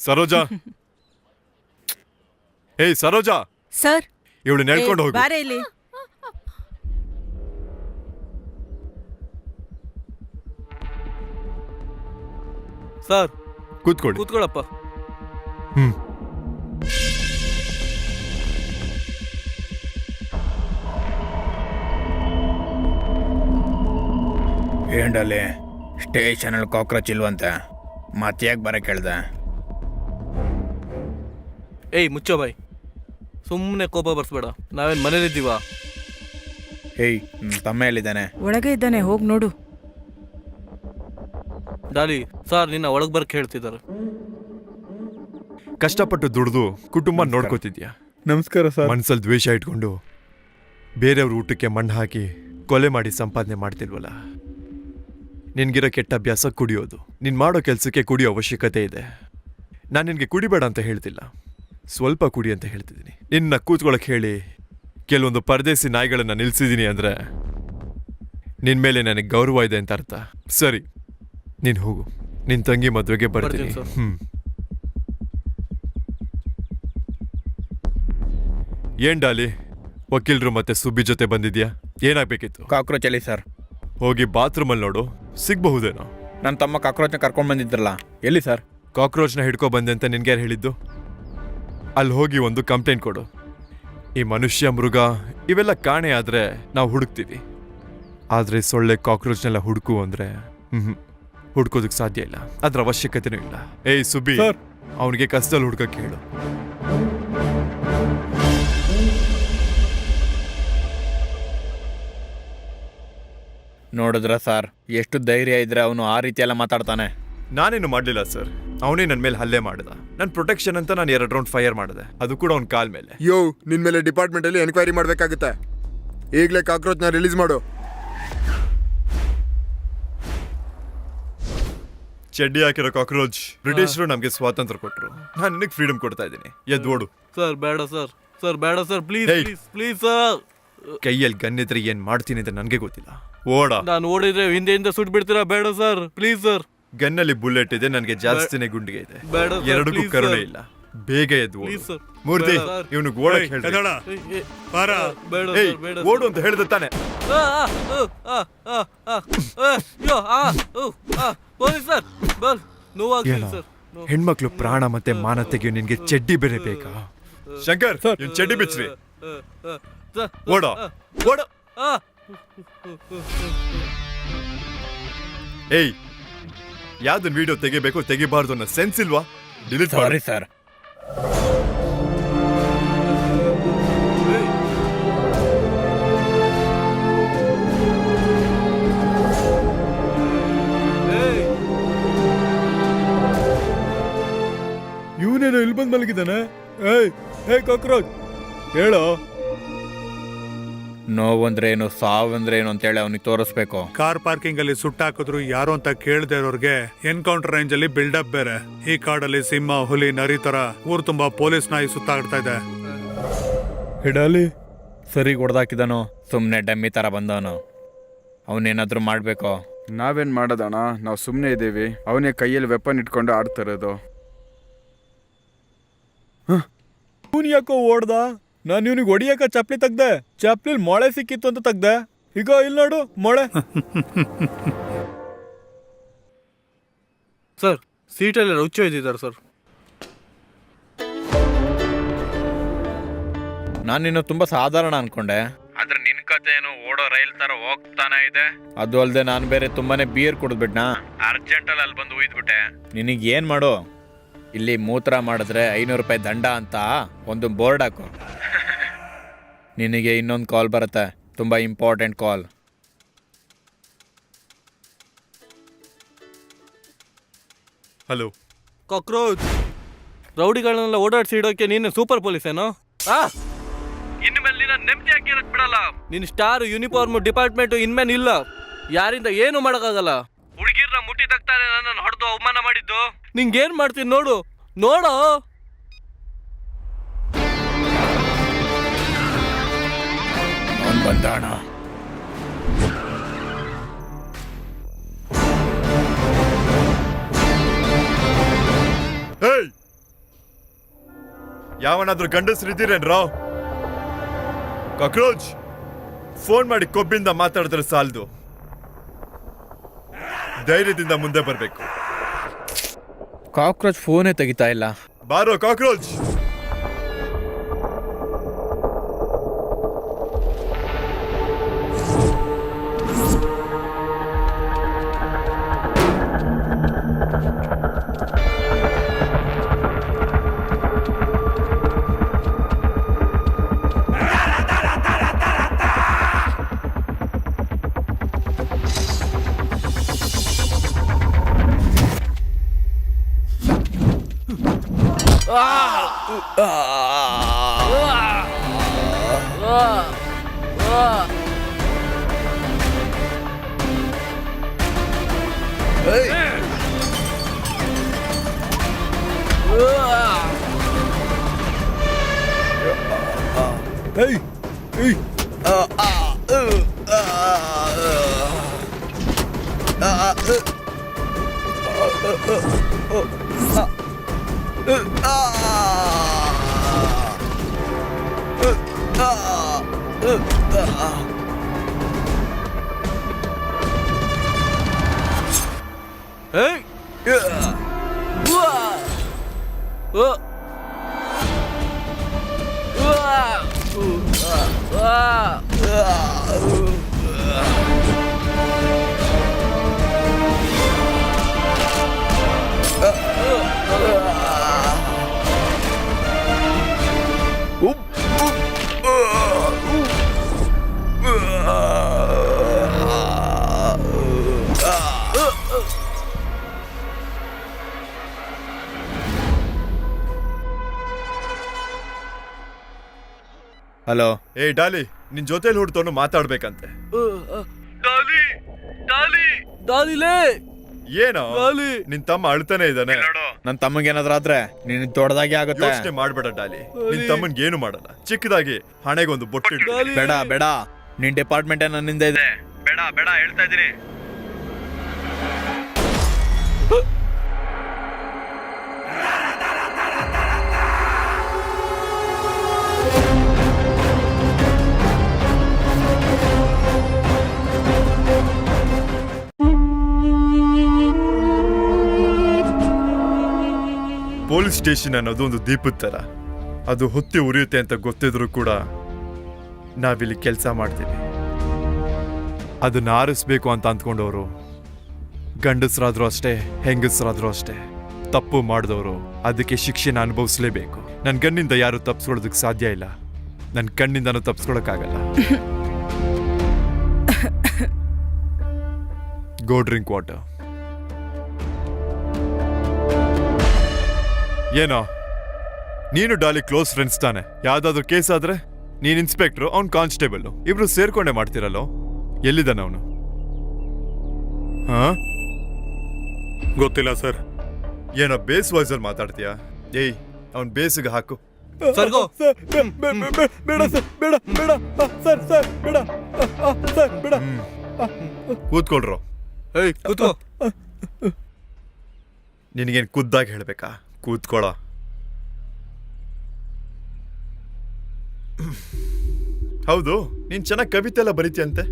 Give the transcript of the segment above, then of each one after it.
ಸರೋಜಾ ಏಯ್ ಸರೋಜಾ ಸರ್ ಇವಳು ನೆಡ್ಕೊಂಡು ಹೋಗು. ಬಾರೆ ಇಲ್ಲಿ. ಸರ್ ಕೂತ್ಕೊಳ್ಳಿ. ಕೂತ್ಕೊಳ್ಳಪ್ಪ. ఏంటಲ್ಲಿ ಸ್ಟೇಷನಲ್ಲಿ ಕಾಕ್ರೋಚ್ ಇಲ್ವಂತೆ, ಮತ್ತೆ ಯಾಕೆ ಬರ ಕೇಳ್ದೆ? ಏಯ್ ಮುಚ್ಚೋ ಬಾಯ್, ಸುಮ್ಮನೆ ಕೋಪ ಬರ್ಸ್ಬೇಡ. ನಾವೇನು ಮನೇಲಿದ್ದೀವ? ಏಯ್ ತಮ್ಮ ಎಲ್ಲಿದ್ದಾನೆ? ಒಳಗೆ ಇದ್ದಾನೆ, ಹೋಗಿ ನೋಡು. ಡಾಲಿ ಸರ್ ನಿನ್ನ ಒಳಗೆ ಬರಕ್ಕೆ ಹೇಳ್ತಿದ್ದಾರೆ. ಕಷ್ಟಪಟ್ಟು ದುಡ್ದು ಕುಟುಂಬ ನೋಡ್ಕೋತಿದ್ಯಾ. ನಮಸ್ಕಾರ ಸರ್. ಮನ್ಸಲ್ಲಿ ದ್ವೇಷ ಇಟ್ಕೊಂಡು ಬೇರೆಯವ್ರ ಊಟಕ್ಕೆ ಮಣ್ಣು ಹಾಕಿ ಕೊಲೆ ಮಾಡಿ ಸಂಪಾದನೆ ಮಾಡ್ತಿಲ್ವಲ್ಲ. ನಿನ್ಗಿರೋ ಕೆಟ್ಟ ಅಭ್ಯಾಸ ಕುಡಿಯೋದು. ನೀನ್ ಮಾಡೋ ಕೆಲ್ಸಕ್ಕೆ ಕುಡಿಯೋ ಅವಶ್ಯಕತೆ ಇದೆ. ನಾನು ನಿನ್ಗೆ ಕುಡಿಬೇಡ ಅಂತ ಹೇಳ್ತಿಲ್ಲ, ಸ್ವಲ್ಪ ಕುಡಿ ಅಂತ ಹೇಳ್ತಿದ್ದೀನಿ. ನಿನ್ನ ಕೂತ್ಕೊಳಕ್ ಹೇಳಿ ಕೆಲವೊಂದು ಪರದೇಸಿ ನಾಯಿಗಳನ್ನ ನಿಲ್ಸಿದೀನಿ ಅಂದ್ರೆ ನಿನ್ ಮೇಲೆ ನನಗೆ ಗೌರವ ಇದೆ ಅಂತ ಅರ್ಥ. ಸರಿ, ನೀನ್ ಹೋಗು, ನಿನ್ ತಂಗಿ ಮದ್ವೆಗೆ ಬರ್ತೀನಿ. ಏನ್ ಡಾಲಿ, ವಕೀಲರು ಮತ್ತೆ ಸುಬ್ಬಿ ಜೊತೆ ಬಂದಿದ್ಯಾ? ಏನಾಗ್ಬೇಕಿತ್ತು? ಕಾಕ್ರೋಚ್ ಎಲ್ಲಿ ಸರ್? ಹೋಗಿ ಬಾತ್ರೂಮಲ್ಲಿ ನೋಡು, ಸಿಗ್ಬಹುದೇನೋ. ನನ್ನ ತಮ್ಮ ಕಾಕ್ರೋಚ್ನ ಕರ್ಕೊಂಡು ಬಂದಿದ್ರಲ್ಲ, ಎಲ್ಲಿ ಸರ್? ಕಾಕ್ರೋಚ್ನ ಹಿಡ್ಕೊ ಬಂದೆ ಅಂತ ನಿನ್ಗೆ ಯಾರು ಹೇಳಿದ್ದು? ಅಲ್ಲಿ ಹೋಗಿ ಒಂದು ಕಂಪ್ಲೇಂಟ್ ಕೊಡು. ಈ ಮನುಷ್ಯ ಮೃಗ ಇವೆಲ್ಲ ಕಾಣೆ ಆದ್ರೆ ನಾವು ಹುಡುಕ್ತೀವಿ, ಆದ್ರೆ ಸೊಳ್ಳೆ ಕಾಕ್ರೋಚ್ನೆಲ್ಲ ಹುಡುಕು ಅಂದ್ರೆ ಹುಡ್ಕೋದಕ್ಕೆ ಸಾಧ್ಯ ಇಲ್ಲ, ಅದ್ರ ಅವಶ್ಯಕತೆನೂ ಇಲ್ಲ. ಏಯ್ ಸುಬ್ಬಿ, ಅವನಿಗೆ ಕಷ್ಟದಲ್ಲಿ ಹುಡ್ಕಕ್ಕೆ ಹೇಳು. ನೋಡಿದ್ರ ಸರ್, ಎಷ್ಟು ಧೈರ್ಯ ಇದ್ರೆ ಅವನು ಆ ರೀತಿ ಎಲ್ಲ ಮಾತಾಡ್ತಾನೆ. ನಾನೇನು ಮಾಡಲಿಲ್ಲ ಸರ್, ಅವನೇ ನನ್ನ ಮೇಲೆ ಹಲ್ಲೆ ಮಾಡಿದ. ನನ್ನ ಪ್ರೊಟೆಕ್ಷನ್ ಅಂತ ನಾನು 2 ರೌಂಡ್ ಫೈರ್ ಮಾಡಿದೆ, ಅದು ಕೂಡ ಅವ್ನ ಕಾಲ್ ಮೇಲೆ. ಯೋ, ನಿನ್ ಮೇಲೆ ಡಿಪಾರ್ಟ್ಮೆಂಟ್ ಅಲ್ಲಿ ಎನ್ಕ್ವೈರಿ ಮಾಡ್ಬೇಕಾಗುತ್ತೆ. ಈಗಲೇ ಕಾಕ್ರೋಚ್ನ ರಿಲೀಸ್ ಮಾಡು. ಚಡ್ಡಿ ಹಾಕಿರೋ ಕಾಕ್ರೋಚ್. ಬ್ರಿಟಿಷರು ನಮ್ಗೆ ಸ್ವಾತಂತ್ರ್ಯ ಕೊಟ್ಟರು, ನಾನು ನಿನಗೆ ಫ್ರೀಡಮ್ ಕೊಡ್ತಾ ಇದ್ದೀನಿ. ಎದ್ದು ಓಡು. ಸರ್ ಬೇಡ ಸರ್, ಸರ್ ಬೇಡ sir, please please please sir. ಕೈಯಲ್ಲಿ ಗನ್ನಿದ್ರೆ ಏನ್ ಮಾಡ್ತೀನಿ ಅಂತ ನನಗೆ ಗೊತ್ತಿಲ್ಲ. ಓಡ. ನಾನು ಓಡಿದ್ರೆ ಹಿಂದೆಯಿಂದ ಸುಟ್ ಬಿಡ್ತೀರಾ? ಬೇಡ ಸರ್, ಪ್ಲೀಸ್ ಸರ್. ಗನ್ನಲ್ಲಿ ಬುಲೆಟ್ ಇದೆ, ನನಗೆ ಜಾಸ್ತಿನೇ ಗುಂಡಿಗೆ ಇದೆ. ಬೇಡ ಸರ್, ಎರಡಕ್ಕೂ please ಕರುಣೆ sir. ಇಲ್ಲ. ಬೇಗ ಎದ್ದು ಓಡು. Please sir. ಮೂರ್ತಿ, ಬೇಡ sir. ಇವನು ಓಡಕ್ ಹೇಳ್ದ. ಬೇಡ ಏಯ್, ಸರ್, ಬೇಡ ಓಡು ಅಂತ ಹೇಳ್ದೆ ತಾನೆ. ಪೊಲೀಸ್ ಸರ್, ಬಲ್ ನೋವಾಗ್ಲಿ ಏನೋ, ಸರ್. ಹೆಣ್ಮಕ್ಳು ಪ್ರಾಣ ಮತ್ತೆ ಮಾನ ತೆಗೆಯೋ ನಿನ್ಗೆ ಚಡ್ಡಿ ಬೇರೆ ಬೇಕಾ? ಶಂಕರ್, ಇವ್ನ್ ಚಡ್ಡಿ ಬಿಚ್ಚ್ರಿ. ಓಡ ಓಡ. ಏಯ್, ಯಾವ್ದನ್ ವಿಡಿಯೋ ತೆಗಿಬೇಕು ತೆಗಿಬಾರ್ದು ಅನ್ನೋ ಸೆನ್ಸ್ ಇಲ್ವಾ? ಡಿಲೀಟ್ ಮಾಡಿ. Sorry sir. ಇವನೇನೋ ಇಲ್ಲಿ ಬಂದ್ ಮಲಗಿದ್ದಾನೆ. ಏಯ್ ಏಯ್ ಕಾಕ್ರೋಚ್, ಹೇಳೋ. ನೋವಂದ್ರೆ ಏನು, ಸಾವಂದ್ರೆ ಏನು ಅಂತೇಳಿ ಅವನಿಗೆ ತೋರಿಸ್ಬೇಕು. ಕಾರ್ ಪಾರ್ಕಿಂಗ್ ಅಲ್ಲಿ ಸುಟ್ಟಾಕಿದ್ರು ಯಾರು ಅಂತ ಕೇಳದೆ ಇರೋರ್ಗೆ ಎನ್ಕೌಂಟರ್ ರೇಂಜ್ ಅಲ್ಲಿ ಬಿಲ್ಡಪ್ ಬೇರೆ. ಈ ಕಾಡಲ್ಲಿ ಸಿಂಹ, ಹುಲಿ, ನರಿ ತರ ಊರ್ ತುಂಬಾ ಪೊಲೀಸ್ ನಾಯಿ ಸುತ್ತಾಡ್ತಾ ಇದೆ. ಹಿಡಾಲಿ ಸರಿ ಹೊಡೆದಾಕಿದನು, ಸುಮ್ನೆ ಡಮ್ಮಿ ತರ ಬಂದವನು. ಅವನೇನಾದ್ರೂ ಮಾಡ್ಬೇಕು. ನಾವೇನ್ ಮಾಡೋದಣ್ಣ, ನಾವು ಸುಮ್ಮನೆ ಇದ್ದೀವಿ. ಅವನೇ ಕೈಯಲ್ಲಿ ವೆಪನ್ ಇಟ್ಕೊಂಡು ಆಡ್ತಾ ಇರೋದು. ಇವನ್ ಯಾಕೋ ಓಡ್ದ? ನಾನು ಇವನಿಗೆ ಹೊಡಿಯಕ ಚಪ್ಲಿ ತೆಗ್ದೆ, ಚಪ್ಲಿಲ್ ಮೊಳೆ ಸಿಕ್ಕಿತ್ತು ಅಂತ ತೆಗ್ದೆ. ಈಗ ಇಲ್ಲಿ ನೋಡು ಮೊಳೆ. ಸರ್, ಸೀಟಲ್ಲಿ ಹುಚ್ಚ ಇದ್ದಿದ್ದಾರೆ ಸರ್. ನಾನಿನ್ನು ತುಂಬಾ ಸಾಧಾರಣ ಅನ್ಕೊಂಡೆ, ಆದ್ರೆ ನಿನ್ ಕತೆ ಏನು ಓಡೋ ರೈಲ್ ತರ ಹೋಗ್ತಾನೆ ಇದೆ. ಅದು ಅಲ್ದೆ ನಾನು ಬೇರೆ ತುಂಬಾನೇ ಬೀರ್ ಕುಡಿದ್ಬಿಟ್ನಾ, ಅರ್ಜೆಂಟಲ್ಲಿ ಅಲ್ಲಿ ಬಂದು ಉಯ್ದ್ಬಿಟ್ಟೆ. ನಿನಗೆ ಏನ್ ಮಾಡು, ಇಲ್ಲಿ ಮೂತ್ರ ಮಾಡಿದ್ರೆ 500 ರೂಪಾಯಿ ದಂಡ ಅಂತ ಒಂದು ಬೋರ್ಡ್ ಹಾಕು. ನಿನಗೆ ಇನ್ನೊಂದು ಕಾಲ್ ಬರುತ್ತೆ, ತುಂಬಾ ಇಂಪಾರ್ಟೆಂಟ್ ಕಾಲ್. ಹಲೋ ಕಾಕ್ರೋಚ್, ರೌಡಿಗಳನ್ನೆಲ್ಲ ಓಡಾಡಿಸಿ ಇಡೋಕೆ ನೀನು ಸೂಪರ್ ಪೊಲೀಸ್ ಏನೋ? ಇನ್ಮೇಲೆ ನಿನ್ನ ನೆಮ್ಮದಿ ಹಾಕಿರಕ್ ಬಿಡಲ್ಲ. ನಿನ್ನ ಸ್ಟಾರ್ ಯೂನಿಫಾರ್ಮ್ ಡಿಪಾರ್ಟ್ಮೆಂಟ್ ಇನ್ಮೇಲೆ ಇಲ್ಲ. ಯಾರಿಂದ ಏನು ಮಾಡೋಕ್ಕಾಗಲ್ಲ. ಹುಡುಗಿರ್ನ ಮುಟ್ಟಿದಾಗ್ತಾನೆ ನನ್ನನ್ನು ಹೊಡೆದು ಅವಮಾನ ಮಾಡಿದ್ದು. ನಿಂಗೇನ್ ಮಾಡ್ತೀನಿ ನೋಡು, ನೋಡೋ. ಬಂದಾಣ. ಏಯ್, ಯಾವನಾದ್ರೂ ಗಂಡಸ್ರಿದ್ದೀರೇನ್ರೋ? ಕಾಕ್ರೋಚ್ ಫೋನ್ ಮಾಡಿ ಕೊಬ್ಬಿಂದ ಮಾತಾಡಿದ್ರೆ ಸಾಲದು, ಧೈರ್ಯದಿಂದ ಮುಂದೆ ಬರ್ಬೇಕು. ಕಾಕ್ರೋಚ್ ಫೋನೇ ತೆಗಿತಾ ಇಲ್ಲ. ಬಾರೋ ಕಾಕ್ರೋಚ್. ಏಯ್ ಏಯ್ ಏಯ್ ಹಲೋ. ಏ ಡಾಲಿ, ನಿನ್ ಜೊತೆಲಿ ಹುಡ್ತವನು ಮಾತಾಡ್ಬೇಕಂತೆ. ಡಾಲಿ ಡಾಲಿ ಡಾಲಿಲೇ ಏನೋ ಡಾಲಿ. ನಿನ್ ತಮ್ಮ ಅಳ್ತಾನೆ ಇದ್ದಾನೆ. ನನ್ನ ತಮ್ಮಂಗೆ ಏನಾದ್ರೂ ಆದ್ರೆ ನೀನು ದೊಡ್ಡದಾಗಿ ಆಗುತ್ತೆ. ಯೋಚನೆ ಮಾಡ್ಬೇಡ ಡಾಲಿ, ನಿನ್ ತಮ್ಮನ್ಗೆ ಏನು ಮಾಡಲ್ಲ. ಚಿಕ್ಕದಾಗಿ ಹಣೆಗೊಂದು ಬೊಟ್ಟಿಡು. ಡಾಲಿ. ಬೇಡ ಬೇಡ, ನಿನ್ ಡಿಪಾರ್ಟ್ಮೆಂಟ್ ನನ್ನಿಂದ ಇದೆ. ಬೇಡ ಬೇಡ ಹೇಳ್ತಾ ಇದ್ದೀನಿ. ಪೊಲೀಸ್ ಸ್ಟೇಷನ್ ಅನ್ನೋದು ಒಂದು ದೀಪದ ತರ. ಅದು ಹೊತ್ತಿ ಉರಿಯುತ್ತೆ ಅಂತ ಗೊತ್ತಿದ್ರು ಕೂಡ ನಾವಿಲ್ಲಿ ಕೆಲಸ ಮಾಡ್ತೀವಿ. ಅದನ್ನ ಆರಿಸ್ಬೇಕು ಅಂತ ಅಂದ್ಕೊಂಡವರು ಗಂಡಸರಾದ್ರೂ ಅಷ್ಟೇ, ಹೆಂಗಸರಾದ್ರೂ ಅಷ್ಟೇ. ತಪ್ಪು ಮಾಡಿದವರು ಅದಕ್ಕೆ ಶಿಕ್ಷೆನ ಅನುಭವಿಸ್ಲೇಬೇಕು. ನನ್ನ ಗಣ್ಣಿಂದ ಯಾರು ತಪ್ಪಿಸ್ಕೊಳ್ಳೋದಕ್ಕೆ ಸಾಧ್ಯ ಇಲ್ಲ, ನನ್ನ ಕಣ್ಣಿಂದನೂ ತಪ್ಪಿಸ್ಕೊಳಕ್ಕಾಗಲ್ಲ. ಗೋ ಡ್ರಿಂಕ್ ವಾಟರ್. ಏನೋ ನೀನು ಡಾಲಿ ಕ್ಲೋಸ್ ಫ್ರೆಂಡ್ಸ್ ತಾನೆ? ಯಾವ್ದಾದ್ರು ಕೇಸ್ ಆದ್ರೆ ನೀನ್ ಇನ್ಸ್ಪೆಕ್ಟ್ರು, ಅವ್ನ್ ಕಾನ್ಸ್ಟೇಬಲ್, ಇಬ್ರು ಸೇರ್ಕೊಂಡೆ ಮಾಡ್ತಿರಲ್ಲೋ. ಎಲ್ಲಿದ್ದಾನ ಅವನು? ಹಾ, ಗೊತ್ತಿಲ್ಲ ಸರ್. ಏನೋ ಬೇಸ್ ವಾಯ್ಸ್ ಅಲ್ಲಿ ಮಾತಾಡ್ತೀಯಾ? ಏಯ್, ಅವ್ನ್ ಬೇಸಿಗೆ ಹಾಕು. ಸರ್ಗೋ. ಸರ್ ಬೇಡ ಸರ್, ಬೇಡ ಬೇಡ ಸರ್, ಸರ್ ಬೇಡ ಸರ್, ಬೇಡ. ಕೂತ್ಕೊಳ್ರೋ. ಏಯ್ ಕೂತ್ಕೋ. ನಿನಗೇನ್ ಖುದ್ದಾಗಿ ಹೇಳ್ಬೇಕಾ? ಕೂತ್ಕೊಳ. ಹೌದು, ನೀನ್ ಚೆನ್ನಾಗಿ ಕವಿತೆ ಎಲ್ಲ ಬರೀತಿಯಂತೆ.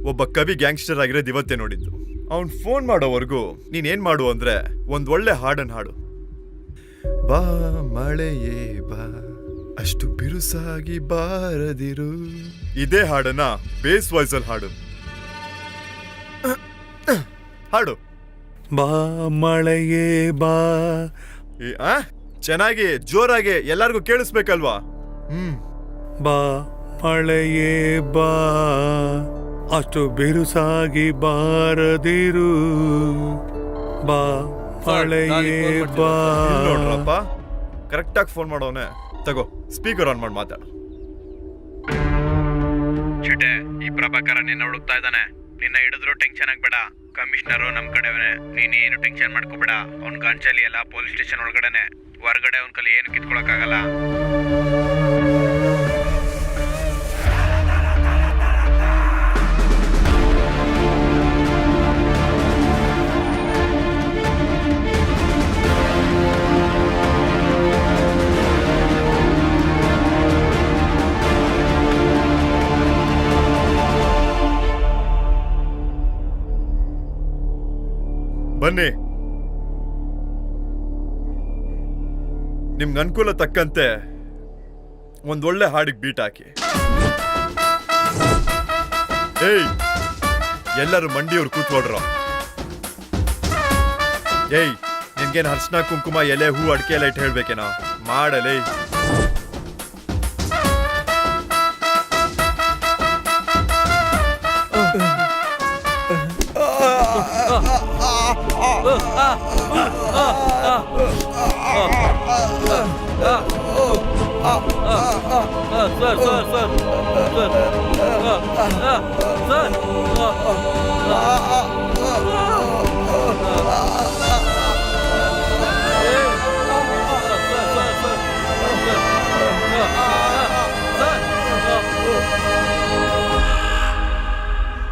ಒಬ್ಬ ಕವಿ ಗ್ಯಾಂಗ್ಸ್ಟರ್ ಆಗಿರೋದು ಇವತ್ತೇ ನೋಡಿದ್ದು. ಅವ್ನ್ ಫೋನ್ ಮಾಡೋವರೆಗೂ ನೀನ್ ಮಾಡು ಅಂದ್ರೆ ಒಂದ್ ಒಳ್ಳೆ ಹಾಡನ್ ಹಾಡು. ಬಾ ಮಳೆಯೇ ಬಾ, ಅಷ್ಟು ಬಿರುಸಾಗಿ ಬಾರದಿರು. ಇದೇ ಹಾಡನ್ನ ಬೇಸ್ ವಾಯ್ಸ್ ಅಲ್ಲಿ ಹಾಡು. ಹಾಡು. ಬಾ ಮಳೆಯೇ ಬಾ. ಚೆನ್ನಾಗಿ ಜೋರಾಗಿ ಎಲ್ಲಾರ್ಗೂ ಕೇಳಿಸ್ಬೇಕಲ್ವಾ? ಬಾ ಮಳೆಯೇ ಬಾ, ಅಷ್ಟು ಬಿರುಸಾಗಿ ಬಾರದಿರು. ಬಾ ಮಳೆಯೇ ಬಾ. ನೋಡ್ರಪ್ಪ, ಕರೆಕ್ಟಾಗಿ ಫೋನ್ ಮಾಡೋನೆ. ತಗೋ, ಸ್ಪೀಕರ್ ಆನ್ ಮಾಡಿ ಮಾತಾಡು. ಚಿಟೆ, ಈ ಪ್ರಭಾಕರ ನಿನ್ನ ಹುಡುಕ್ತಾ ಇದ್ದಾನೆ. ನಿನ್ನ ಹಿಡಿದ್ರು ಟೆನ್ಷನ್ ಆಗ್ಬೇಡ. ಕಮಿಷನರು ನಮ್ ಕಡೆವೇ, ನೀನೇನು ಟೆನ್ಷನ್ ಮಾಡ್ಕೋಬೇಡ. ಅವ್ನ್ ಗಾಂಚಲಿ ಎಲ್ಲ ಪೊಲೀಸ್ ಸ್ಟೇಷನ್ ಒಳಗಡೆನೆ. ಹೊರಗಡೆ ಅವ್ನ ಕಲಿ ಏನು ಕಿತ್ಕೊಳಕ್ಕಾಗಲ್ಲ. ಬನ್ನಿ. ನಿಮ್ಗೆ ಅನುಕೂಲ ತಕ್ಕಂತೆ ಒಂದೊಳ್ಳೆ ಹಾಡಿಗೆ ಬೀಟ್ ಹಾಕಿ. ಏಯ್, ಎಲ್ಲರೂ ಮಂಡಿಯವ್ರು ಕೂತ್ಕೊಡ್ರ. ಏಯ್, ನಿನ್ಗೇನು ಅರ್ಶನ ಕುಂಕುಮ ಎಲೆ ಹೂ ಅಡಿಕೆ ಎಲ್ಲ ಇಟ್ಟು ಹೇಳ್ಬೇಕೇನೋ? ಮಾಡಲೇ. ಸರ್